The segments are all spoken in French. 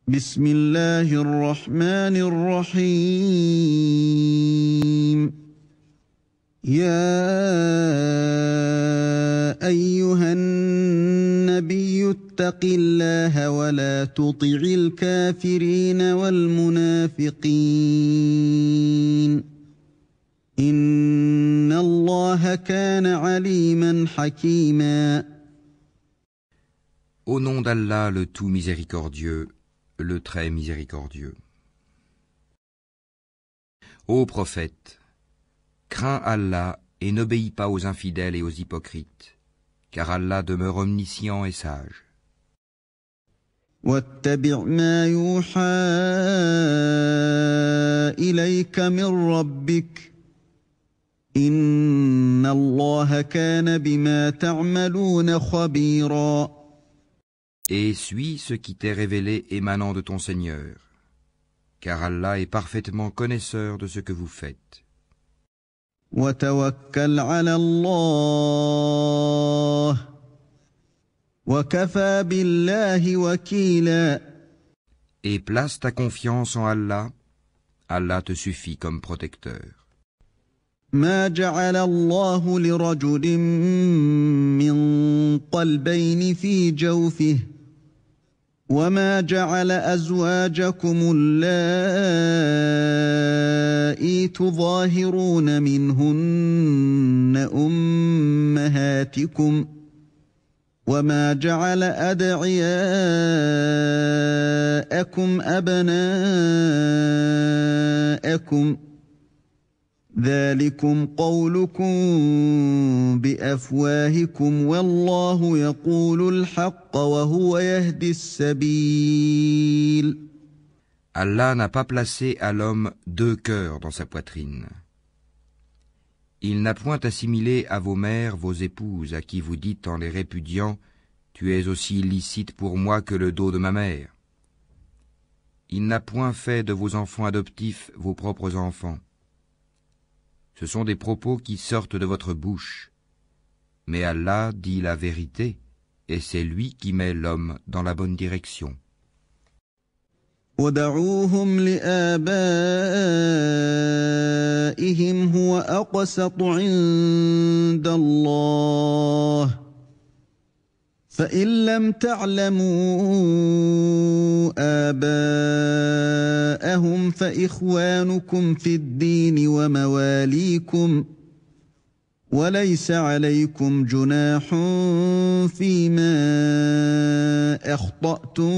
بسم الله الرحمن الرحيم يا أيها النبي اتق الله ولا تطع الكافرين والمنافقين إن الله كان عليما حكيما. Au nom d'Allah, le tout miséricordieux, le très miséricordieux. Ô prophète, crains Allah et n'obéis pas aux infidèles et aux hypocrites, car Allah demeure omniscient et sage. واتبع ما يوحى إليك من ربك إن الله كان بما تعملون خبيرا. Et suis ce qui t'est révélé émanant de ton Seigneur, car Allah est parfaitement connaisseur de ce que vous faites. وتوكل على الله وكفى بالله وكيلا. Et place ta confiance en Allah, Allah te suffit comme protecteur. ما جعل الله لرجل من قلبين في جوفه وما جعل أزواجكم اللائي تظاهرون منهن أمهاتكم وما جعل أدعياءكم أبناءكم ذلكم قولكم بأفواهكم والله يقول الحق وهو يهدي السبيل. Allah n'a pas placé à l'homme deux cœurs dans sa poitrine. Il n'a point assimilé à vos mères vos épouses à qui vous dites en les répudiant « Tu es aussi illicite pour moi que le dos de ma mère ». Il n'a point fait de vos enfants adoptifs vos propres enfants. Ce sont des propos qui sortent de votre bouche. Mais Allah dit la vérité, et c'est lui qui met l'homme dans la bonne direction. ودعوهم لآبائهم هو أقسط عند الله فإن لم تعلموا آباءهم فإخوانكم في الدين ومواليكم وليس عليكم جناح فيما أخطأتم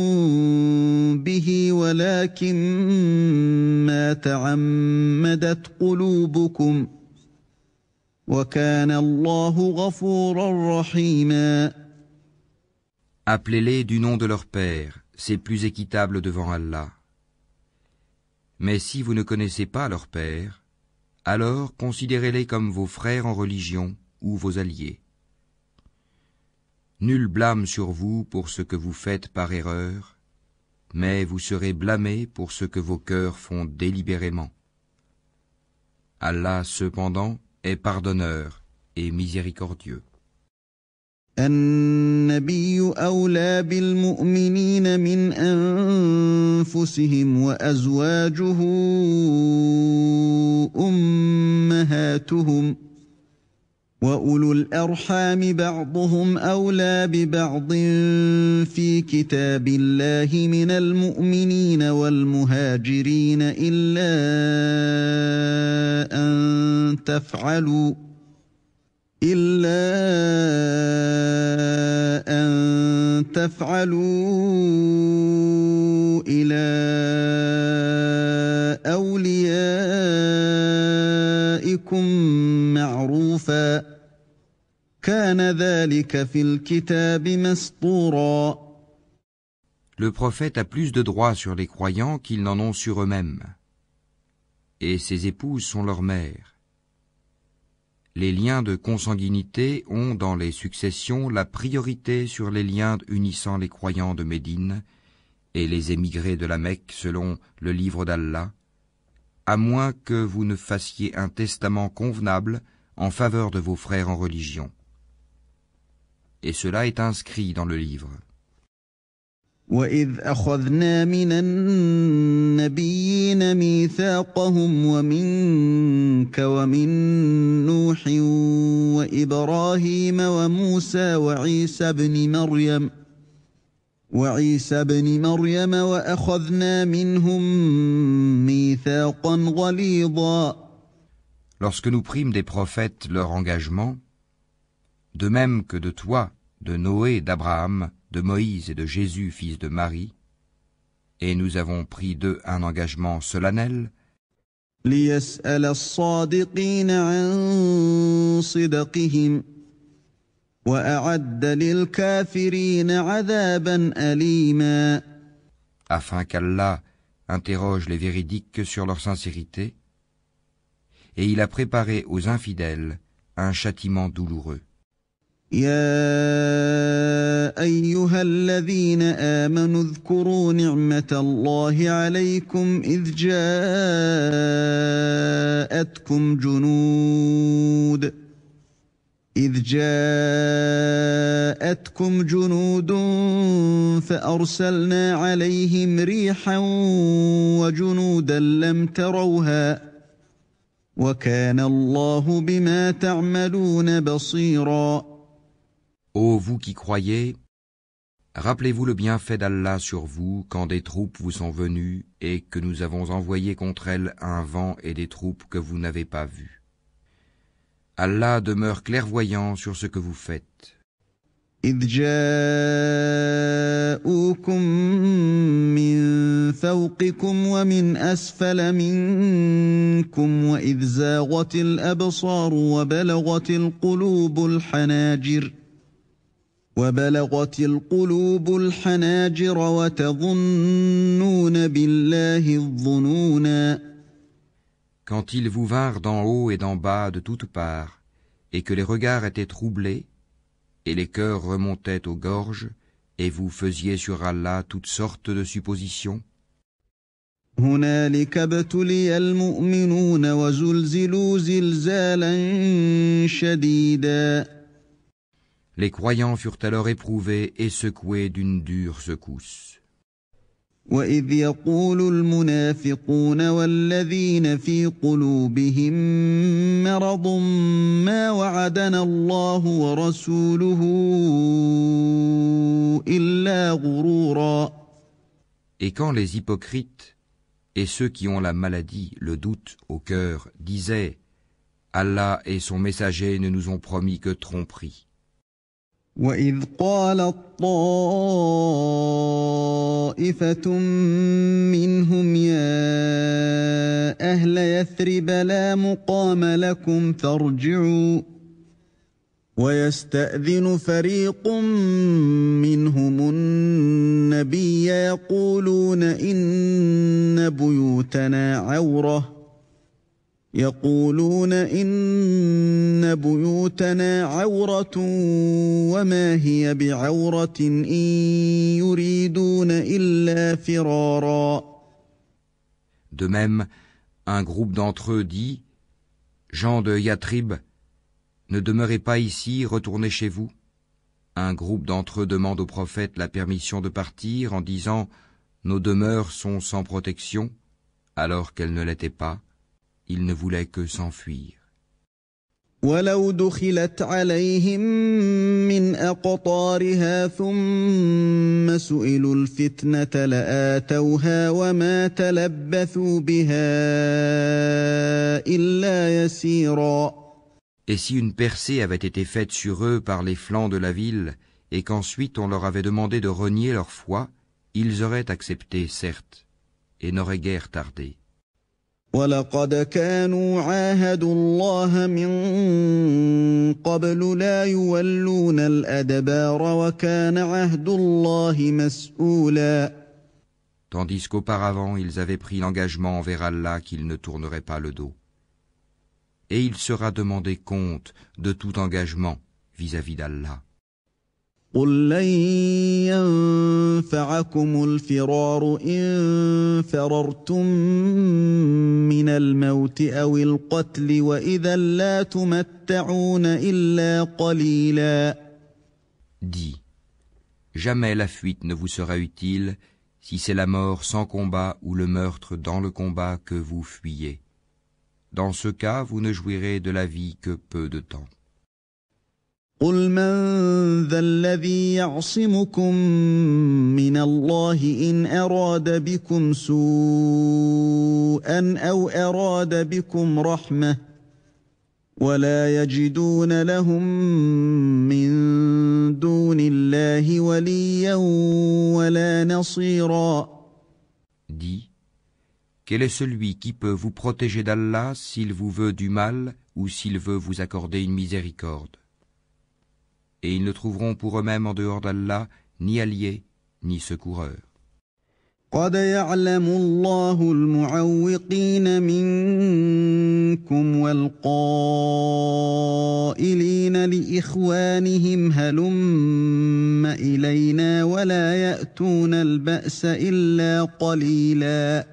به ولكن ما تعمدت قلوبكم وكان الله غفورا رحيما. Appelez-les du nom de leur père, c'est plus équitable devant Allah. Mais si vous ne connaissez pas leur père, alors considérez-les comme vos frères en religion ou vos alliés. Nul blâme sur vous pour ce que vous faites par erreur, mais vous serez blâmés pour ce que vos cœurs font délibérément. Allah, cependant, est pardonneur et miséricordieux. النبي أولى بالمؤمنين من أنفسهم وأزواجه أمهاتهم وأولو الأرحام بعضهم أولى ببعض في كتاب الله من المؤمنين والمهاجرين إلا أن تفعلوا إلى أوليائكم معروفا كان ذلك في الكتاب مسطورا. Le prophète a plus de droits sur les croyants qu'ils n'en ont sur eux-mêmes. Et ses épouses sont leurs mères. Les liens de consanguinité ont dans les successions la priorité sur les liens unissant les croyants de Médine et les émigrés de la Mecque selon le livre d'Allah, à moins que vous ne fassiez un testament convenable en faveur de vos frères en religion. Et cela est inscrit dans le livre. وإذ أخذنا من النبيين ميثاقهم ومنك ومن نوح وإبراهيم وموسى وعيسى بن مريم وأخذنا منهم ميثاقا غليظا. Lorsque nous prîmes des prophètes leur engagement, de même que de toi, de Noé, d'Abraham, de Moïse et de Jésus, fils de Marie, et nous avons pris d'eux un engagement solennel, ليسأل الصادقين عن صدقهم وأعد للكافرين عذابا أليما. afin qu'Allah interroge les véridiques sur leur sincérité, et il a préparé aux infidèles un châtiment douloureux. يا أيها الذين آمنوا اذكروا نعمة الله عليكم إذ جاءتكم جنود فأرسلنا عليهم ريحا وجنودا لم تروها وكان الله بما تعملون بصيرا. Ô vous qui croyez, rappelez-vous le bienfait d'Allah sur vous quand des troupes vous sont venues et que nous avons envoyé contre elles un vent et des troupes que vous n'avez pas vues. Allah demeure clairvoyant sur ce que vous faites. إذ جاءوكم من فوقكم ومن أسفل منكم وإذ زاغت الأبصار وبلغت القلوب الحناجر وتظنون بالله الظنونا. Quand ils vous vinrent d'en haut et d'en bas de toutes parts, et que les regards étaient troublés, et les cœurs remontaient aux gorges, et vous faisiez sur Allah toutes sortes de suppositions, هنالك ابتلي المؤمنون وزلزلوا زلزالا شديدا. les croyants furent alors éprouvés et secoués d'une dure secousse. وإذ يقول المنافقون والذين في قلوبهم مرض ما وعدنا الله ورسوله إلا غرورا. Et quand les hypocrites et ceux qui ont la maladie, le doute au cœur, disaient « Allah et son messager ne nous ont promis que tromperie ». وَإِذْ قَالَتْ طَائِفَةٌ مِّنْهُمْ يَا أَهْلَ يَثْرِبَ لَا مُقَامَ لَكُمْ فَارْجِعُوا وَيَسْتَأْذِنُ فَرِيقٌ مِّنْهُمُ النَّبِيَّ يَقُولُونَ إِنَّ بُيُوتَنَا عَوْرَةٌ وَمَا هِيَ بِعَوْرَةٍ إِن يُرِيدُونَ إِلَّا فِرَارًا. De même, un groupe d'entre eux dit « Gens de Yathrib, ne demeurez pas ici, retournez chez vous. » Un groupe d'entre eux demande au prophète la permission de partir en disant « Nos demeures sont sans protection », alors qu'elles ne l'étaient pas. Il ne voulait que s'enfuir. وَلَوْ دُخِلَتْ عَلَيْهِمْ مِنْ أَقْطَارِهَا ثُمَّ سُئِلُوا الْفِتْنَةَ لَآتَوْهَا وَمَا تَلَبَّثُوا بِهَا إِلَّا يَسِيرًا. Et si une percée avait été faite sur eux par les flancs de la ville, et qu'ensuite on leur avait demandé de renier leur foi, ils auraient accepté, certes, et n'auraient guère tardé. وَلَقَدْ كَانُوا عَاهَدُوا اللَّهَ مِن قَبْلُ لَا يُوَلُّونَ الْأَدْبَارَ وَكَانَ عَهْدُ اللَّهِ مَسْئُولًا. Tandis qu'auparavant ils avaient pris l'engagement envers Allah qu'ils ne tourneraient pas le dos. Et il sera demandé compte de tout engagement vis-à-vis d'Allah. قُل لَّن يَنفَعَكُمُ الْفِرَارُ إِن فَرَرْتُم مِّنَ الْمَوْتِ أَوِ الْقَتْلِ وَإِذًا لَّا تُمَتَّعُونَ إِلَّا قَلِيلًا. Dis, jamais la fuite ne vous sera utile si c'est la mort sans combat ou le meurtre dans le combat que vous fuyez. Dans ce cas, vous ne jouirez de la vie que peu de temps. قل من ذا الذي يعصمكم من الله إن أراد بكم سوءا أو أراد بكم رحمة ولا يجدون لهم من دون الله وليا ولا نصيرا. Dis, quel est celui qui peut vous protéger d'Allah s'il vous veut du mal ou s'il veut vous accorder une miséricorde? Et ils ne trouveront pour eux-mêmes en dehors d'Allah ni alliés, ni secoureurs. قد يعلم الله المعوقين منكم والقائلين لإخوانهم هلم إلينا ولا يأتون البأس إلا قليلا.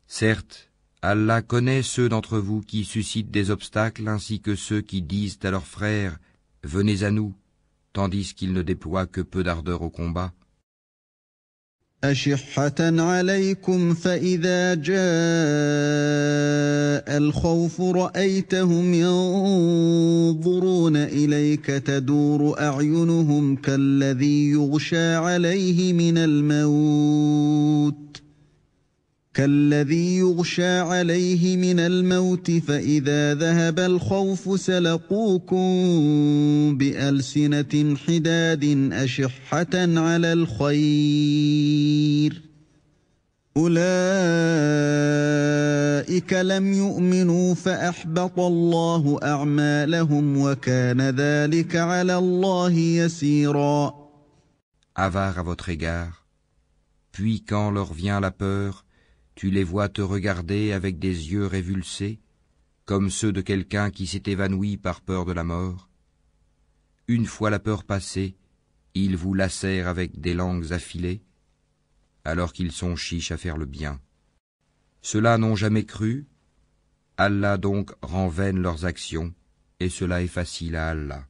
Certes, Allah connaît ceux d'entre vous qui suscitent des obstacles ainsi que ceux qui disent à leurs frères « Venez à nous », tandis qu'ils ne déploient que peu d'ardeur au combat. أشحة عليكم فإذا جاء الخوف رأيتهم ينظرون إليك تدور أعينهم كالذي يغشى عليه من الموت فإذا ذهب الخوف سلقوكم بألسنة حداد أشحة على الخير أولئك لم يؤمنوا فأحبط الله أعمالهم وكان ذلك على الله يسيرا. Avare à votre égard, puis quand leur vient la peur, tu les vois te regarder avec des yeux révulsés, comme ceux de quelqu'un qui s'est évanoui par peur de la mort. Une fois la peur passée, ils vous lacèrent avec des langues affilées, alors qu'ils sont chiches à faire le bien. Ceux-là n'ont jamais cru, Allah donc rend vaines leurs actions, et cela est facile à Allah.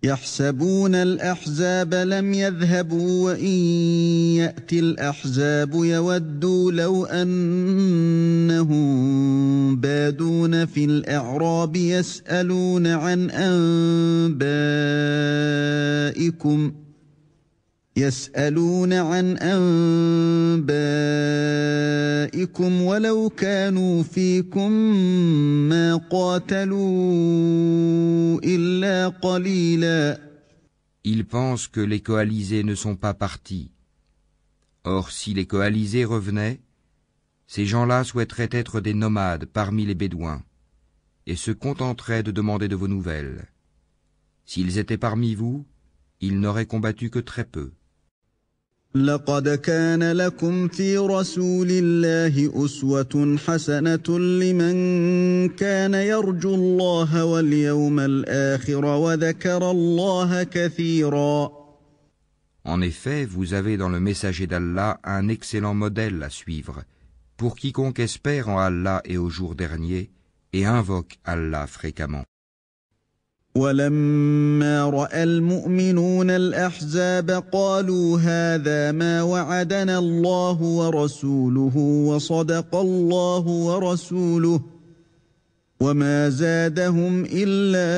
يحسبون الأحزاب لم يذهبوا وإن يأتي الأحزاب يودوا لو أنهم بادون في الأعراب يسألون عن أنبائكم ولو كانوا فيكم ما قاتلوا إلا قليلا. Ils pensent que les coalisés ne sont pas partis. Or, si les coalisés revenaient, ces gens-là souhaiteraient être des nomades parmi les Bédouins et se contenteraient de demander de vos nouvelles. S'ils étaient parmi vous, ils n'auraient combattu que très peu. لقد كان لكم في رسول الله أسوة حسنة لمن كان يرجو الله واليوم الآخر وذكر الله كثيرا. En effet, vous avez dans le messager d'Allah un excellent modèle à suivre, pour quiconque espère en Allah et au jour dernier, et invoque Allah fréquemment. ولما رأى المؤمنون الأحزاب قالوا هذا ما وعدنا الله ورسوله وصدق الله ورسوله وما زادهم إلا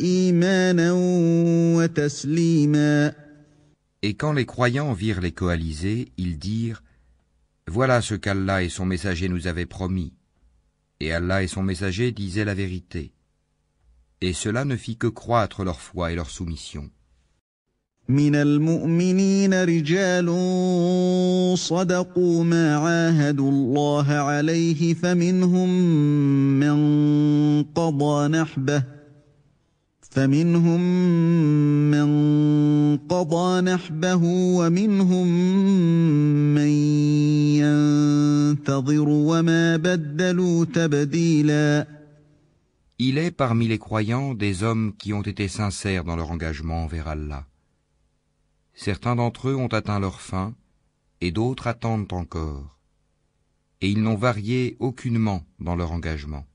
إيمانا وتسليما. Et quand les croyants virent les coalisés, ils dirent « Voilà ce qu'Allah et son messager nous avaient promis. » Et Allah et son messager disaient la vérité. Et cela ne fit que croître leur foi et leur soumission. من المؤمنين رجال صدقوا ما عاهدوا الله عليه فمنهم من قضى نحبه ومنهم من ينتظر وما بدلوا تبديلا. Il est parmi les croyants des hommes qui ont été sincères dans leur engagement envers Allah. Certains d'entre eux ont atteint leur fin, et d'autres attendent encore. Et ils n'ont varié aucunement dans leur engagement.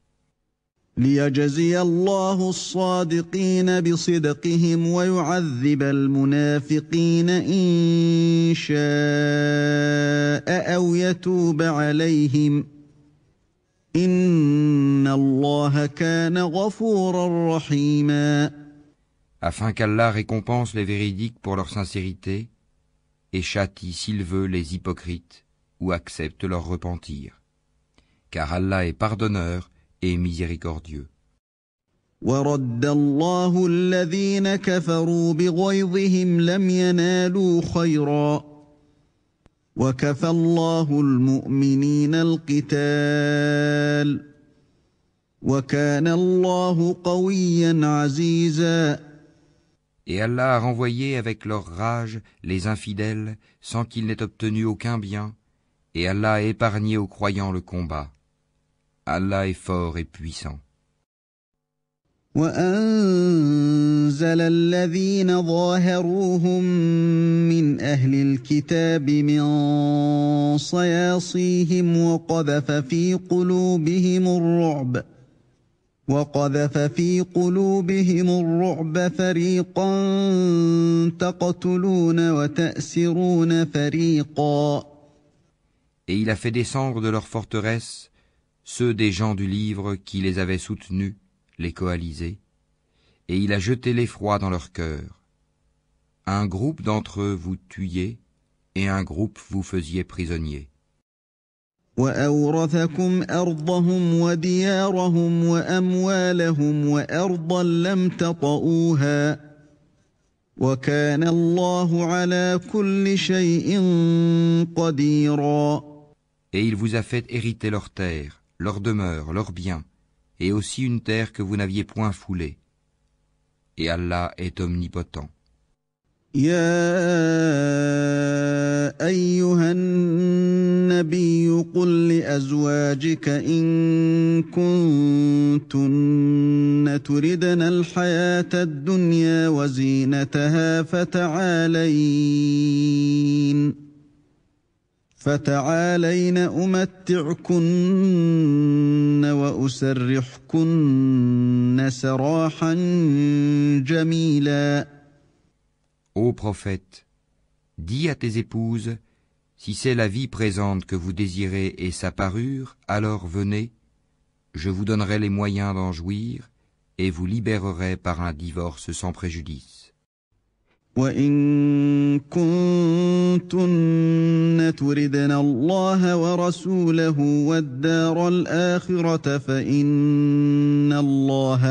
ليجزي الله الصادقين بصدقهم ويعذب المنافقين إن شاء أو يتوب عليهم إن الله كان غفورا رحيما. Afin qu'Allah récompense les véridiques pour leur sincérité et châtie s'il veut les hypocrites ou accepte leur repentir. Car Allah est pardonneur et miséricordieux. وَرَدَّ اللَّهُ الَّذِينَ كَفَرُوا بِغَيْظِهِمْ لَمْ يَنَالُوا خَيْرًا وَكَفَى اللَّهُ الْمُؤْمِنِينَ الْقِتَالَ وَكَانَ اللَّهُ قَوِيًّا عَزِيزًا. Et Allah a renvoyé avec leur rage les infidèles sans qu'ils n'aient obtenu aucun bien, et Allah a épargné aux croyants le combat. Allah est fort et puissant. وَأَنزَلَ الَّذِينَ ظَاهَرُوهُم مِّنْ أَهْلِ الْكِتَابِ مِنْ صَيَاصِيهِمْ وَقَذَفَ فِي قُلُوبِهِمُ الرُّعْبَ فَرِيقًا تَقْتُلُونَ وَتَأْسِرُونَ فَرِيقًا. Et il a fait descendre de leurs forteresses ceux des gens du livre qui les avaient soutenus, les coalisés, et il a jeté l'effroi dans leur cœur. Un groupe d'entre eux vous tuiez, et un groupe vous faisiez prisonniers. وَأَوْرَثَكُمْ أَرْضَهُمْ وَدِيَارَهُمْ وَأَمْوَالَهُمْ وَأَرْضًا لَّمْ تَطَئُوهَا وَكَانَ اللَّهُ عَلَى كُلِّ شَيْءٍ قَدِيرًا. Et il vous a fait hériter leurs terres, leurs demeures, leurs biens, et aussi une terre que vous n'aviez point foulée. Et Allah est omnipotent. يا أيها النبي قل لأزواجك إن كنتن تردن الحياة الدنيا وزينتها فتعالين أمتعكن وأسرحكن سراحا جميلا. Ô prophète, dis à tes épouses, si c'est la vie présente que vous désirez et sa parure, alors venez, je vous donnerai les moyens d'en jouir et vous libérerai par un divorce sans préjudice. وَإِن كُنتُنَّ تُرِدْنَ اللَّهَ وَرَسُولَهُ وَالدَّارَ الْآخِرَةَ فَإِنَّ اللَّهَ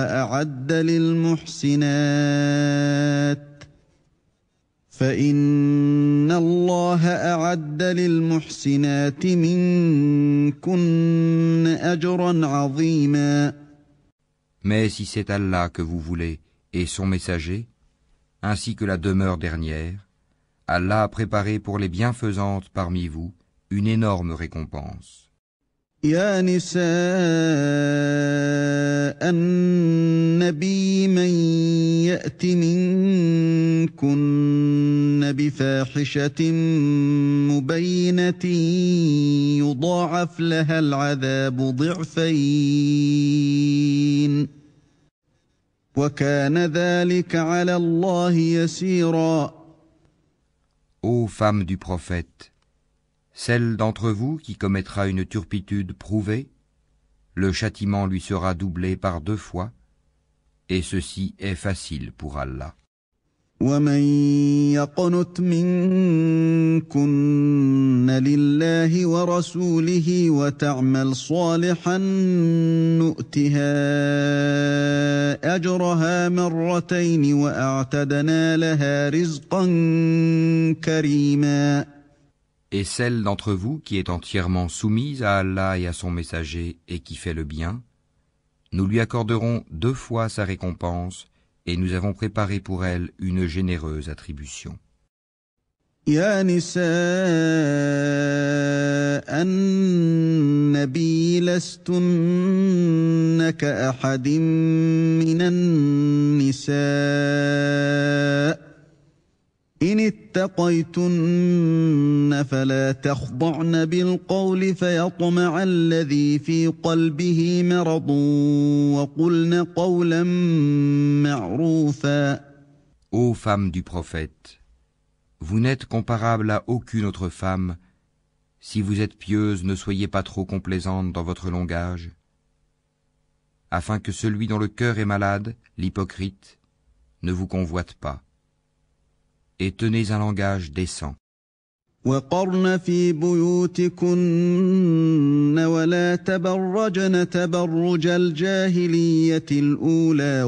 أَعَدَّ لِلْمُحْسِنَاتِ مِنكُنَّ أَجْرًا عَظِيمًا. Mais si c'est Allah que vous voulez et son messager, ainsi que la demeure dernière, Allah a préparé pour les bienfaisantes parmi vous une énorme récompense. يا نساء النبي من يأت منكن بفاحشة مبينة يضاعف لها العذاب ضعفين وكان ذلك على الله يسيرا. Ô femme du prophète, celle d'entre vous qui commettra une turpitude prouvée, le châtiment lui sera doublé par 2 fois, et ceci est facile pour Allah. ومن يقنت منكن لله ورسوله وتعمل صالحا نؤتها أجرها مرتين وأعتدنا لها رزقا كريما. Et celle d'entre vous qui est entièrement soumise à Allah et à son messager et qui fait le bien, nous lui accorderons 2 fois sa récompense et nous avons préparé pour elle une généreuse attribution. يا نساء النبي لستن كأحد من النساء إن اتقيتن فلا تخضعن بالقول فيطمع الذي في قلبه مرض وقلن قولا معروفا. Ô femme du prophète, vous n'êtes comparable à aucune autre femme. Si vous êtes pieuse, ne soyez pas trop complaisante dans votre langage, afin que celui dont le cœur est malade, l'hypocrite, ne vous convoite pas. Et tenez un langage décent. وقرن في بيوتكن ولا تبرجن تبرج الجاهلية الأولى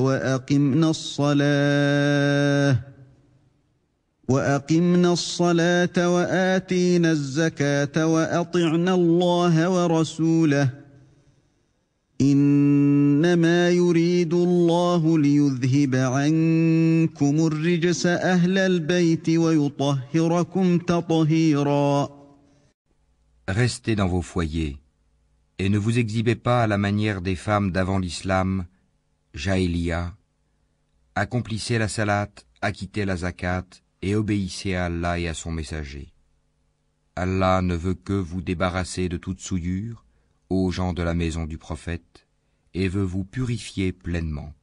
وأقمنا الصلاة وآتينا الزكاة وأطعنا الله ورسوله إنما يريد الله ليذهب عنكم الرجس أهل البيت ويطهركم تطهيرا. Restez dans vos foyers, et ne vous exhibez pas à la manière des femmes d'avant l'islam, Jahiliya. Accomplissez la salat, acquittez la zakat, et obéissez à Allah et à son messager. Allah ne veut que vous débarrasser de toute souillure, aux gens de la maison du prophète, et veut vous purifier pleinement.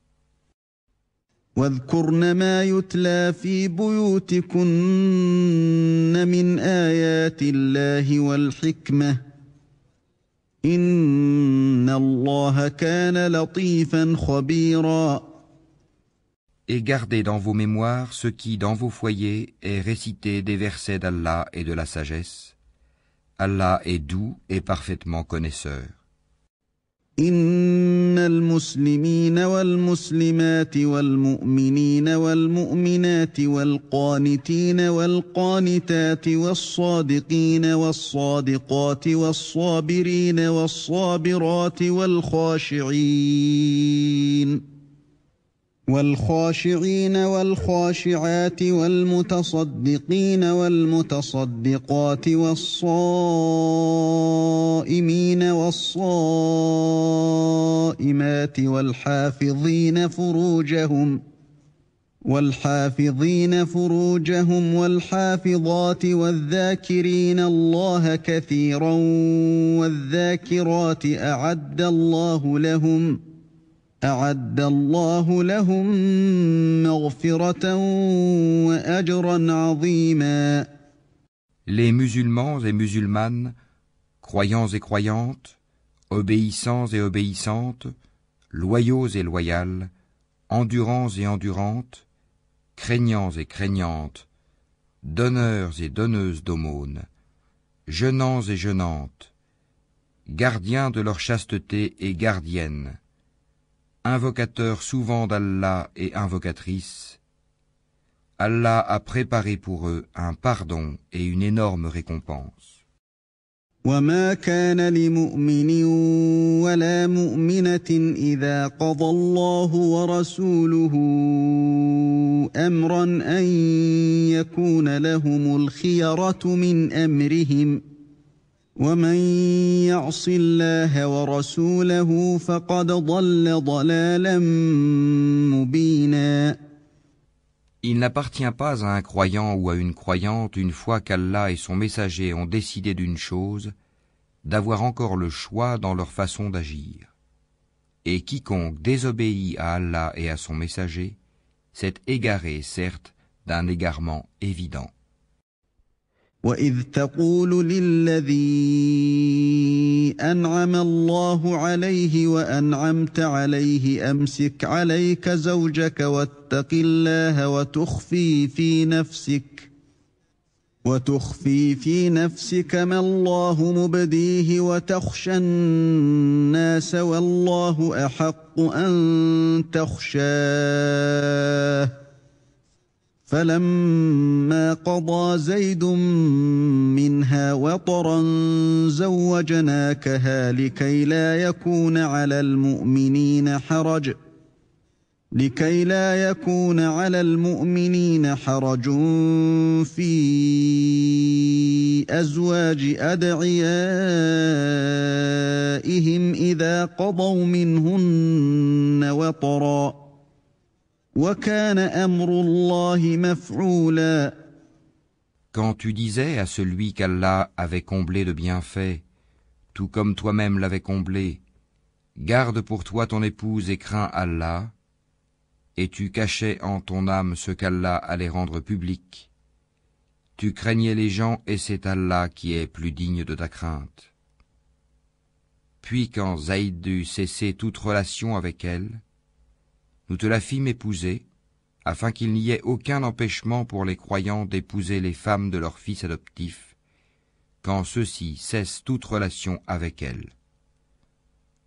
واذكرن ما يتلى في بيوتكن من آيات الله والحكمة إن الله كان لطيفا خبيرا. Et gardez dans vos mémoires ce qui, dans vos foyers, est récité des versets d'Allah et de la sagesse. Allah est doux et parfaitement connaisseur. إن المسلمين والمسلمات والمؤمنين والمؤمنات والقانتين والقانتات والصادقين والصادقات والصابرين والصابرات والخاشعين والخاشعات والمتصدقين والمتصدقات والصائمين والصائمات والحافظين فروجهم والحافظات والذاكرين الله كثيرا والذاكرات أعد الله لهم مغفرة وأجرا عظيما. Les musulmans et musulmanes, croyants et croyantes, obéissants et obéissantes, loyaux et loyales, endurants et endurantes, craignants et craignantes, donneurs et donneuses d'aumônes, jeûnants et jeûnantes, gardiens de leur chasteté et gardiennes, invocateurs souvent d'Allah et invocatrices, Allah a préparé pour eux un pardon et une énorme récompense. وما كان لمؤمن ولا مؤمنة إذا قضى الله ورسوله أمرا أن يكون لهم الخيرة من أمرهم ومن يعص الله ورسوله فقد ضل ضلالا مبينا. Il n'appartient pas à un croyant ou à une croyante, une fois qu'Allah et son messager ont décidé d'une chose, d'avoir encore le choix dans leur façon d'agir. Et quiconque désobéit à Allah et à son messager s'est égaré, certes, d'un égarement évident. وَإِذْ تَقُولُ لِلَّذِي أَنْعَمَ اللَّهُ عَلَيْهِ وَأَنْعَمْتَ عَلَيْهِ أَمْسِكْ عَلَيْكَ زَوْجَكَ وَاتَّقِ اللَّهَ وتخفي في نفسك ما الله مبديه وتخشى الناس والله أحق أن تخشاه فلما قضى زيد منها وطرا زوجناكها لكي لا يكون على المؤمنين حرج في أزواج أدعيائهم إذا قضوا منهن وطرا وكان أمر الله مفعولا. Quand tu disais à celui qu'Allah avait comblé de bienfaits, tout comme toi-même l'avais comblé, garde pour toi ton épouse et crains Allah, et tu cachais en ton âme ce qu'Allah allait rendre public. Tu craignais les gens et c'est Allah qui est plus digne de ta crainte. Puis quand Zaïd eut cessé toute relation avec elle, nous te la fîmes épouser, afin qu'il n'y ait aucun empêchement pour les croyants d'épouser les femmes de leurs fils adoptifs, quand ceux-ci cessent toute relation avec elles.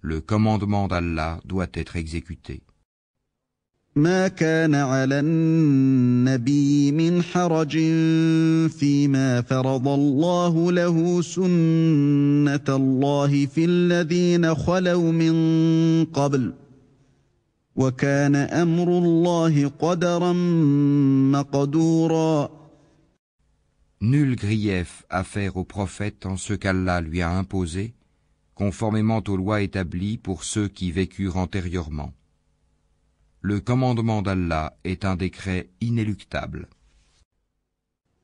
Le commandement d'Allah doit être exécuté. ما كان على النبي من حرج فيما فرض الله له سنة الله في الذين خلوا من قبل وكان أمر الله قدرا مقدورا. Nul grief à faire au prophète en ce qu'Allah lui a imposé, conformément aux lois établies pour ceux qui vécurent antérieurement. Le commandement d'Allah est un décret inéluctable.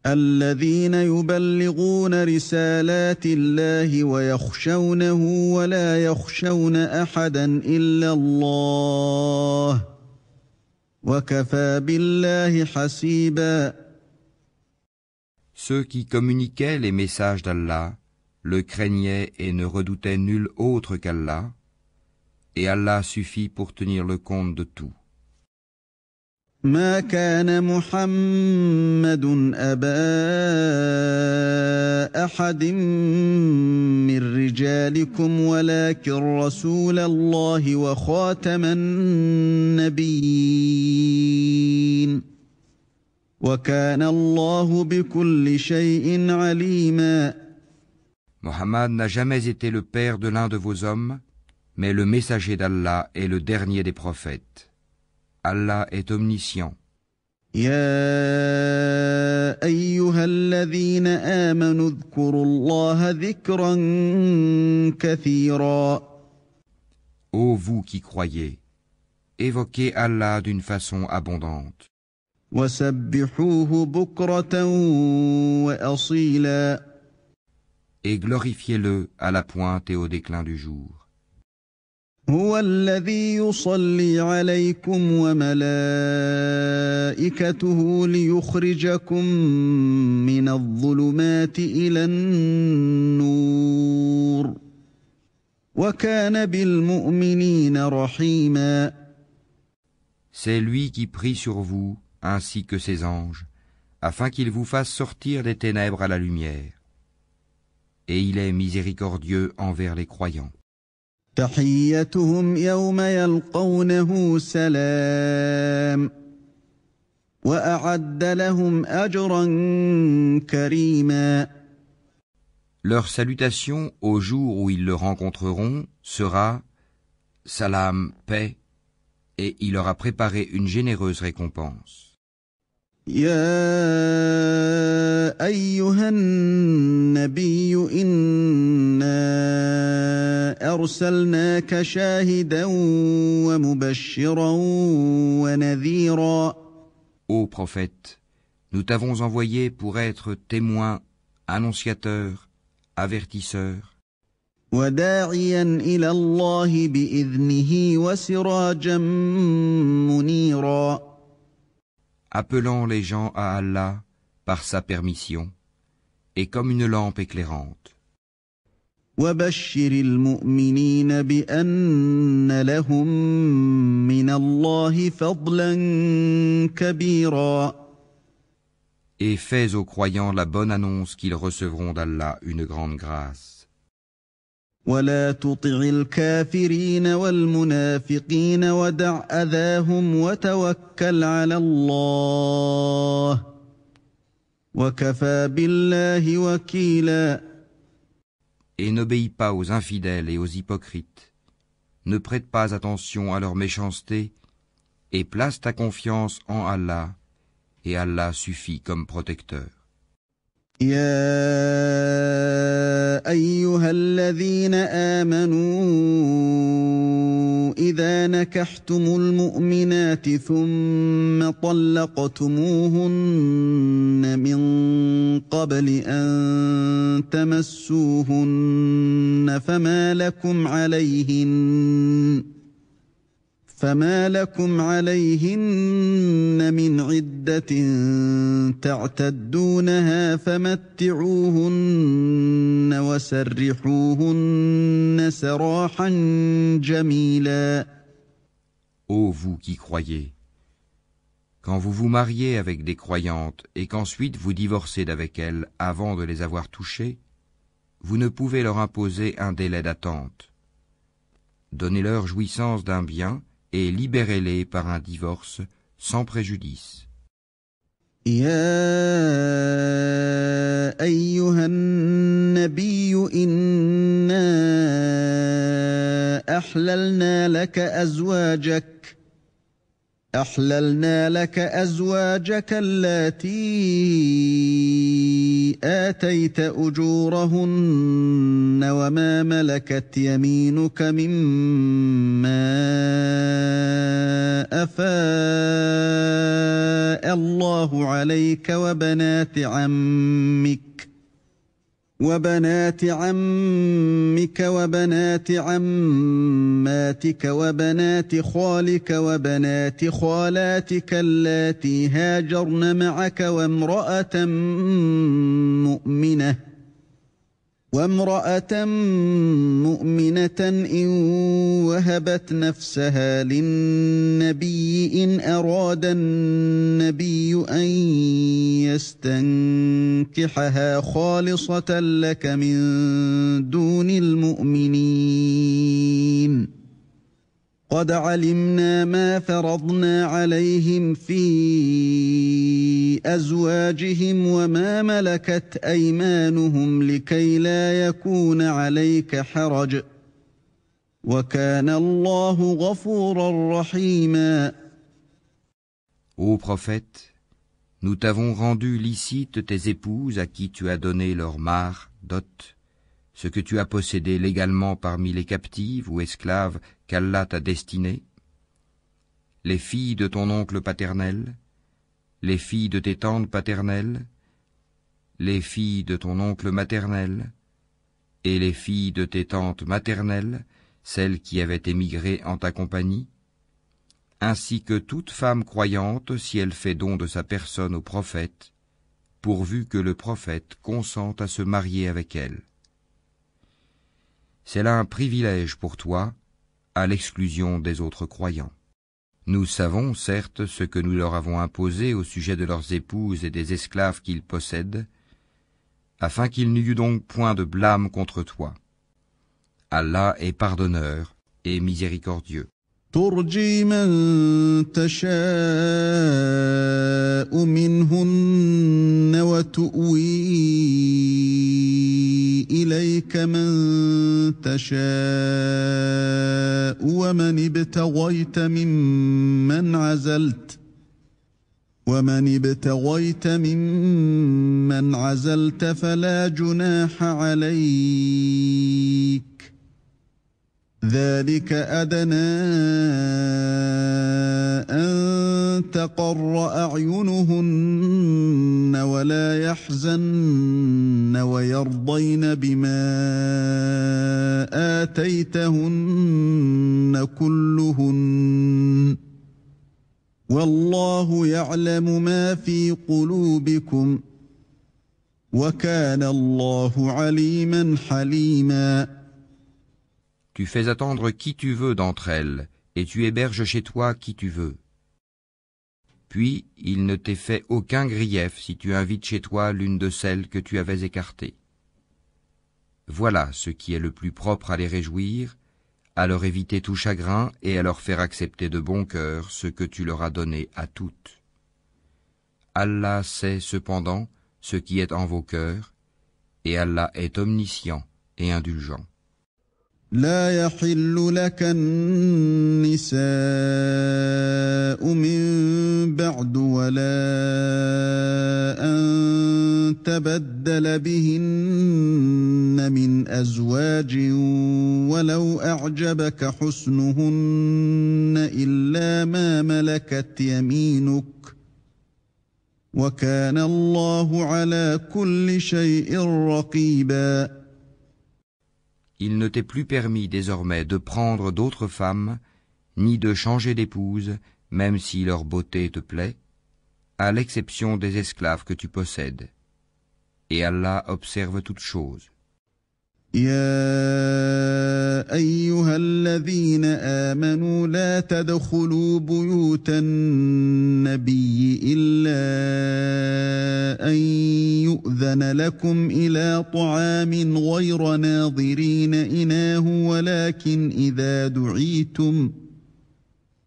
الذين يبلغون رسالات الله ويخشونه ولا يخشون أحدا إلا الله وكفى بالله حسيبا. Ceux qui communiquaient les messages d'Allah le craignaient et ne redoutaient nul autre qu'Allah, et Allah suffit pour tenir le compte de tout. ما كان محمد أبا أحد من رجالكم ولكن رسول الله وخاتم النبيين وكان الله بكل شيء عليما. Mohammed n'a jamais été le père de l'un de vos hommes, mais le messager d'Allah est le dernier des prophètes. Allah est omniscient. يا أيها الذين آمنوا اذكروا الله ذكرا كثيرا. Ô vous qui croyez, évoquez Allah d'une façon abondante. وسبحوه بكرة وأصيلا. Et glorifiez-le à la pointe et au déclin du jour. هو الذي يصلي عليكم وملائكته ليخرجكم من الظلمات إلى النور وكان بالمؤمنين رحيما. C'est lui qui prie sur vous, ainsi que ses anges, afin qu'il vous fasse sortir des ténèbres à la lumière. Et il est miséricordieux envers les croyants. تحيتهم يوم يلقونه سلام وأعد لهم أجرا كريما. Leur salutation au jour où ils le rencontreront sera « Salam, paix » et il leur a préparé une généreuse récompense. يا أيها النبي إنا أرسلناك شاهدا ومبشرا ونذيرا. Ô prophète, nous t'avons envoyé pour être témoin, annonciateur, avertisseur, وداعيا إلى الله بإذنه وسراجا منيرا. appelant les gens à Allah par sa permission, et comme une lampe éclairante. وبشر المؤمنين بأن لهم من الله فضلا كبيرا. Et fais aux croyants la bonne annonce qu'ils recevront d'Allah une grande grâce. ولا تطع الكافرين والمنافقين ودع أذاهم وتوكل على الله وكفى بالله وكيلا. Et n'obéis pas aux infidèles et aux hypocrites. Ne prête pas attention à leur méchanceté et place ta confiance en Allah, et Allah suffit comme protecteur. يا أيها الذين آمنوا إذا ناكحتم المؤمنات ثم طلقتموهن من قبل أن تمسوهن فما لكم عليهن من عدة تعتدونها فمتعوهن وسرحوهن سراحا جميلا. Ô vous qui croyez, quand vous vous mariez avec des croyantes et qu'ensuite vous divorcez d'avec elles avant de les avoir touchées, vous ne pouvez leur imposer un délai d'attente. Donnez-leur jouissance d'un bien et libérez-les par un divorce sans préjudice. يا أيها النبي إنا أحللنا لك أزواجك اللاتي آتيت أجورهن وما ملكت يمينك مما أفاء الله عليك وبنات عمك وبنات عماتك وبنات خالك وبنات خالاتك اللاتي هاجرن معك وامرأة مؤمنة إن وهبت نفسها للنبي إن أراد النبي أن يستنكحها خالصة لك من دون المؤمنين. قد علمنا ما فرضنا عليهم في أزواجهم وما ملكت أيمانهم لكي لا يكون عليك حرج وكان الله غفورا رحيما. Ô prophète, nous t'avons rendu licite tes épouses à qui tu as donné leur mare, dot, ce que tu as possédé légalement parmi les captives ou esclaves qu'Allah t'a destinées, les filles de ton oncle paternel, les filles de tes tantes paternelles, les filles de ton oncle maternel, et les filles de tes tantes maternelles, celles qui avaient émigré en ta compagnie, ainsi que toute femme croyante si elle fait don de sa personne au prophète, pourvu que le prophète consente à se marier avec elle. C'est là un privilège pour toi, à l'exclusion des autres croyants. Nous savons, certes, ce que nous leur avons imposé au sujet de leurs épouses et des esclaves qu'ils possèdent, afin qu'il n'y eût donc point de blâme contre toi. Allah est pardonneur et miséricordieux. ترجي من تشاء منهن وتؤوي إليك من تشاء ومن ابتغيت ممن عزلت فلا جناح عليك ذلك أدنى أن تقر أعينهن ولا يحزن ويرضين بما آتيتهن كلهن والله يعلم ما في قلوبكم وكان الله عليما حليما. Tu fais attendre qui tu veux d'entre elles, et tu héberges chez toi qui tu veux. Puis il ne t'est fait aucun grief si tu invites chez toi l'une de celles que tu avais écartées. Voilà ce qui est le plus propre à les réjouir, à leur éviter tout chagrin et à leur faire accepter de bon cœur ce que tu leur as donné à toutes. Allah sait cependant ce qui est en vos cœurs, et Allah est omniscient et indulgent. لا يحل لك النساء من بعد ولا أن تبدل بهن من أزواج ولو أعجبك حسنهن إلا ما ملكت يمينك وكان الله على كل شيء رقيبا. Il ne t'est plus permis désormais de prendre d'autres femmes, ni de changer d'épouse, même si leur beauté te plaît, à l'exception des esclaves que tu possèdes. Et Allah observe toutes choses. يا أيها الذين آمنوا لا تدخلوا بيوت النبي إلا أن يؤذن لكم إلى طعام غير ناظرين إناه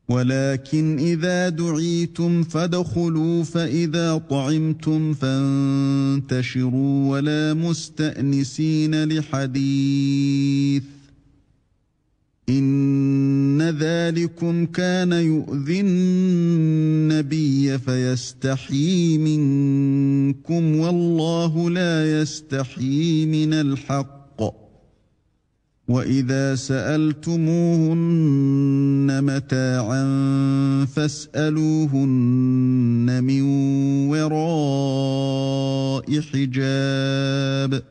ولكن إذا دعيتم فادخلوا فإذا طعمتم فانتشروا ولا مستأنسين لحديث إن ذلكم كان يؤذي النبي فيستحيي منكم والله لا يستحيي من الحق وإذا سألتموهن متاعا فاسألوهن من وراء حجاب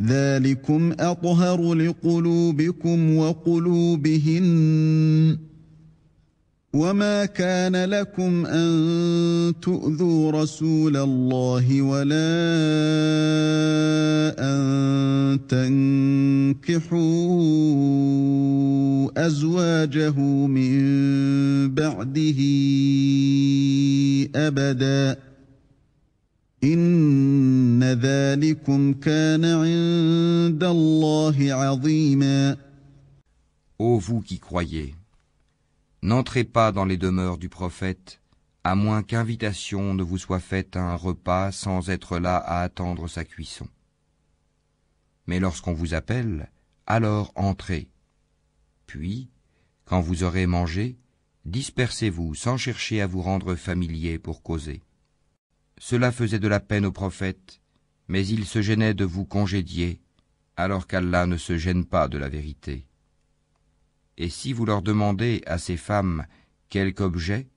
ذلكم أطهر لقلوبكم وقلوبهن وما كان لكم أن تؤذوا رسول الله ولا أن تنكحوا أزواجه من بعده أبدا إن ذلكم كان عند الله عظيما. Ô vous qui croyez, n'entrez pas dans les demeures du prophète, à moins qu'invitation ne vous soit faite à un repas sans être là à attendre sa cuisson. Mais lorsqu'on vous appelle, alors entrez. Puis, quand vous aurez mangé, dispersez-vous sans chercher à vous rendre familier pour causer. Cela faisait de la peine au prophète, mais il se gênait de vous congédier, alors qu'Allah ne se gêne pas de la vérité. Et si vous leur demandez à ces femmes quelque objet,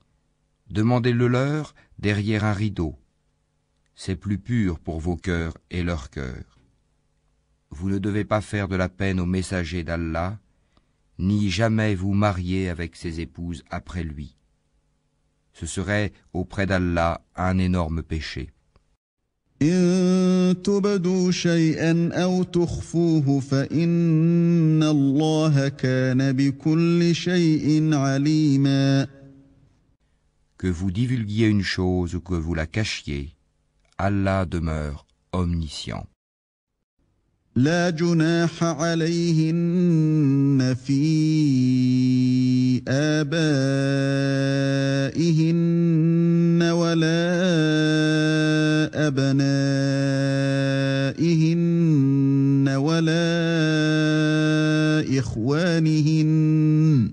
demandez-le leur derrière un rideau. C'est plus pur pour vos cœurs et leurs cœurs. Vous ne devez pas faire de la peine aux messagers d'Allah, ni jamais vous marier avec ses épouses après lui. Ce serait auprès d'Allah un énorme péché. إن تبدوا شيئا أو تخفوه فإن الله كان بكل شيء عليما. Que vous divulguiez une chose ou que vous la cachiez, Allah demeure omniscient. لا جناح عليهن في آبائهن ولا أبنائهن ولا إخوانهن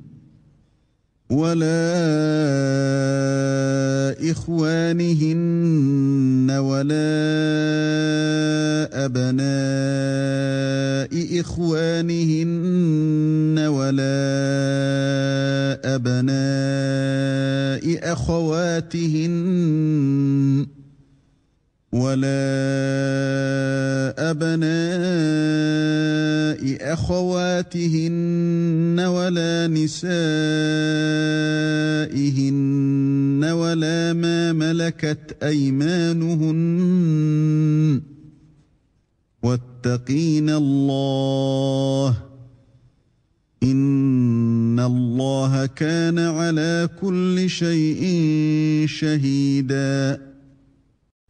ولا أبناء إخوانهن ولا أبناء أخواتهن ولا نسائهن ولا ما ملكت أيمانهن واتقين الله إن الله كان على كل شيء شهيدا.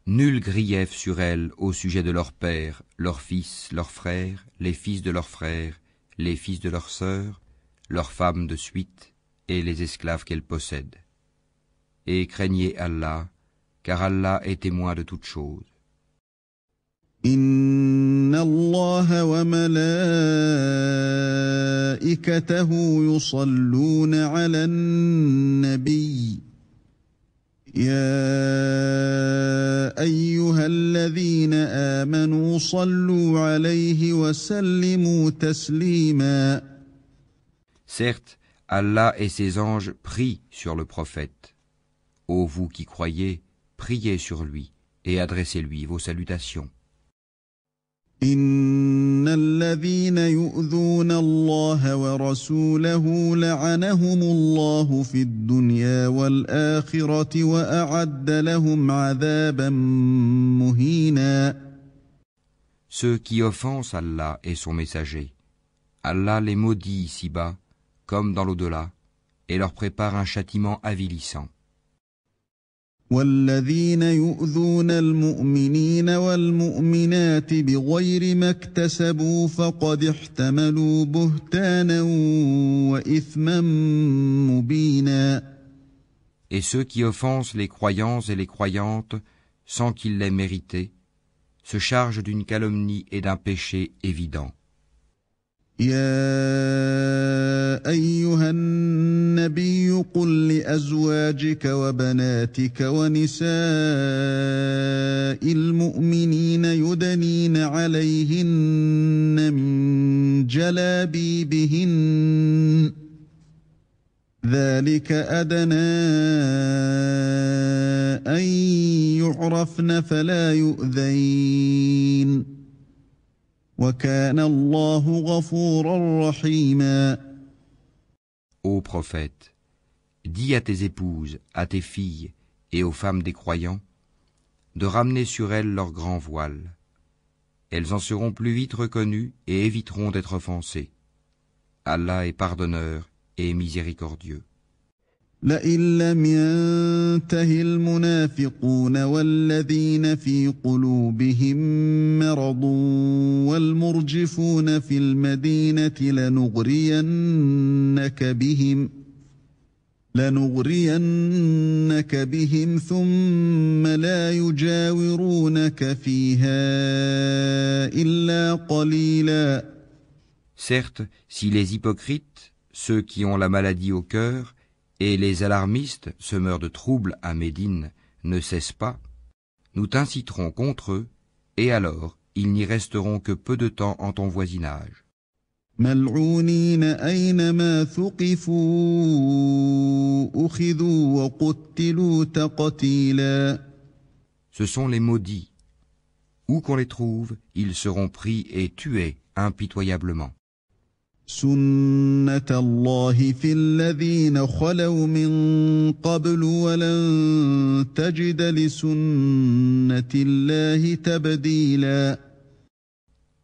Nul grief sur elles au sujet de leurs pères, leurs fils, leurs frères, les fils de leurs frères, les fils de leurs sœurs, leurs femmes de suite et les esclaves qu'elles possèdent. Et craignez Allah, car Allah est témoin de toutes choses. إن الله وملائكته يصلون على النبي يا أيها الذين آمنوا صلوا عليه وسلموا تسليما. Certes, Allah et ses anges prient sur le prophète. Ô vous qui croyez, priez sur lui et adressez-lui vos salutations. إن الذين يؤذون الله ورسوله لعنهم الله في الدنيا والآخرة وأعد لهم عذابا مهينا. Ceux qui offensent Allah et son messager, Allah les maudit ici-bas comme dans l'au-delà et leur prépare un châtiment avilissant. والذين يؤذون المؤمنين والمؤمنات بغير ما اكتسبوا فقد احتملوا بهتانا وإثما مبينا. Et ceux qui offensent les croyants et les croyantes sans qu'ils l'aient mérité se chargent d'une calomnie et d'un péché évident. يا أيها النبي قل لأزواجك وبناتك ونساء المؤمنين يدنين عليهن من جلابيبهن ذلك أدنى أن يعرفن فلا يؤذين وَكَانَ اللَّهُ غَفُورًا رَحِيمًا. Ô prophète, dis à tes épouses, à tes filles et aux femmes des croyants de ramener sur elles leur grand voile. Elles en seront plus vite reconnues et éviteront d'être offensées. Allah est pardonneur et miséricordieux. لئن لم ينته المنافقون والذين في قلوبهم مرض والمرجفون في المدينة لنغرينك بهم ثم لا يجاورونك فيها إلا قليلا. Certes, si les hypocrites, ceux qui ont la maladie au cœur, et les alarmistes, semeurs de troubles à Médine, ne cessent pas, nous t'inciterons contre eux, et alors ils n'y resteront que peu de temps en ton voisinage. ملعونين أينما ثقفوا أخذوا وقتلوا تقتيلا. Ce sont les maudits. Où qu'on les trouve, ils seront pris et tués impitoyablement. سنة الله في الذين خلوا من قبل ولن تجد لسنة الله تبديلا.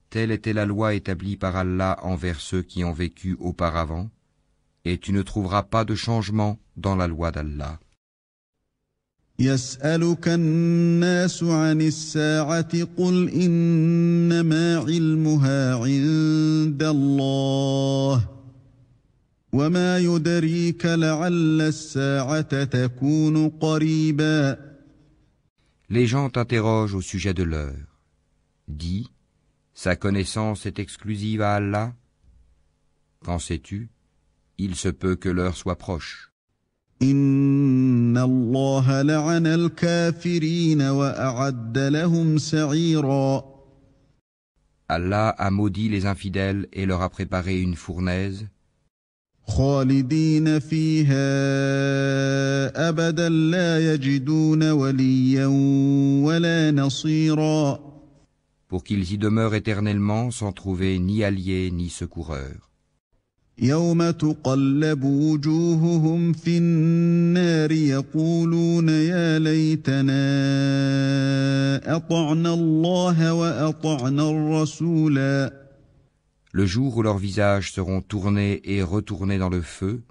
Telle était la loi établie par Allah envers ceux qui ont vécu auparavant, et tu ne trouveras pas de changement dans la loi d'Allah. يسألك الناس عن الساعة قل إنما علمها عند الله وما يدريك لعل الساعة تكون قريبا. Les gens t'interrogent au sujet de l'heure. Dis, sa connaissance est exclusive à Allah. Qu'en sais-tu? Il se peut que l'heure soit proche. إن الله لعن الكافرين وأعد لهم سعيرا. Allah a maudit les infidèles et leur a préparé une fournaise. خالدين فيها أبدا لا يجدون وليا ولا نصيرا. Pour qu'ils y demeurent éternellement sans trouver ni alliés ni secoureurs. يوم تقلب وجوههم في النار يقولون يا ليتنا أطعنا الله وأطعنا الرسولا. Le jour où leurs visages seront tournés et retournés dans le feu,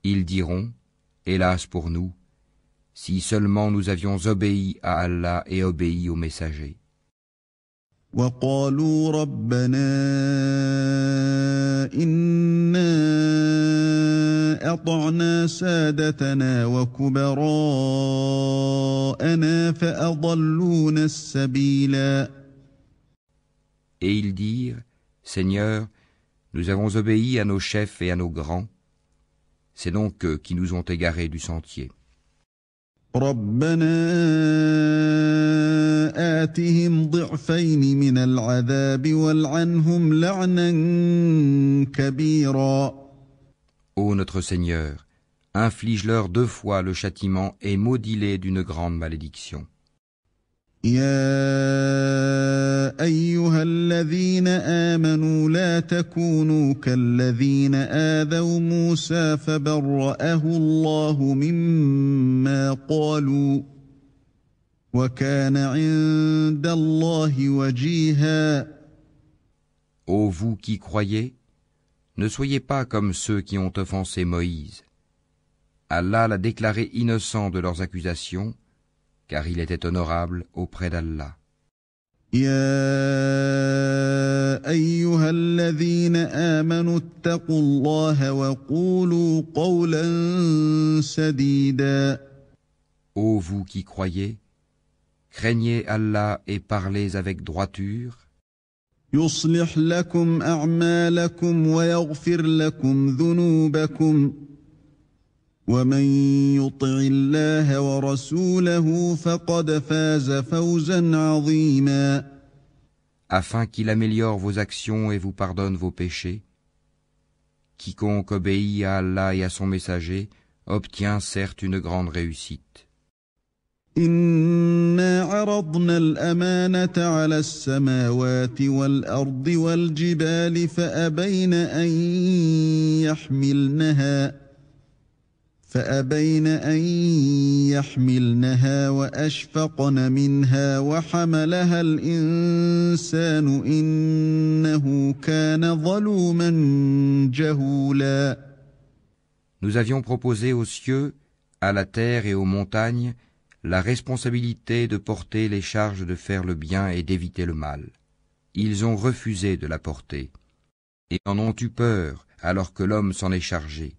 ils diront, hélas pour nous, si seulement nous avions obéi à Allah et obéi aux messagers. وقالوا ربنا إنا أطعنا سادتنا وكبراءنا فأضلونا السبيلا. Et ils dirent, Seigneur, nous avons obéi à nos chefs et à nos grands, c'est donc eux qui nous ont égarés du sentier. ربنا آتهم ضعفين من العذاب والعنهم لعنا كبيرا. Ô notre Seigneur, inflige-leur 2 fois le châtiment et maudis-les d'une grande malédiction. يا أيها الذين آمنوا لا تكونوا كالذين آذوا موسى فبرأه الله مما قالوا وكان عند الله وجيها. Ô vous qui croyez, ne soyez pas comme ceux qui ont offensé Moïse. Allah l'a déclaré innocent de leurs accusations, car il était honorable auprès d'Allah. يا أيها الذين آمنوا اتقوا الله وقولوا قولا سديدا. Ô vous qui croyez, craignez Allah et parlez avec droiture. يصلح لكم أعمالكم ويغفر لكم ذنوبكم ومن يطع الله ورسوله فقد فاز فوزا عظيما. Afin qu'il améliore vos actions et vous pardonne vos péchés. Quiconque obéit à Allah et à son messager obtient certes une grande réussite. إنا عرضنا الأمانة على السماوات والأرض والجبال فأبين أن يحملنها وأشفقن منها وحملها الإنسان إنه كان ظلوما جهولا. Nous avions proposé aux cieux, à la terre et aux montagnes la responsabilité de porter les charges de faire le bien et d'éviter le mal. Ils ont refusé de la porter et en ont eu peur alors que l'homme s'en est chargé,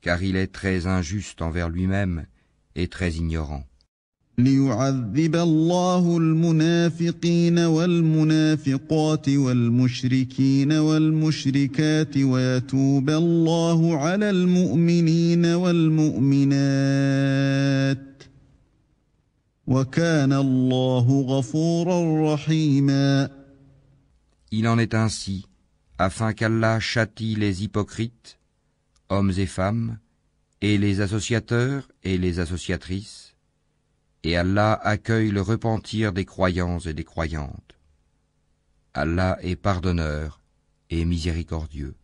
car il est très injuste envers lui-même et très ignorant. ليعذب الله المنافقين والمنافقات والمشركين والمشركات ويتوب الله على المؤمنين والمؤمنات وكان الله غفورا رحيما. Il en est ainsi, afin qu'Allah châtie les hypocrites, hommes et femmes, et les associateurs et les associatrices, et Allah accueille le repentir des croyants et des croyantes. Allah est pardonneur et miséricordieux.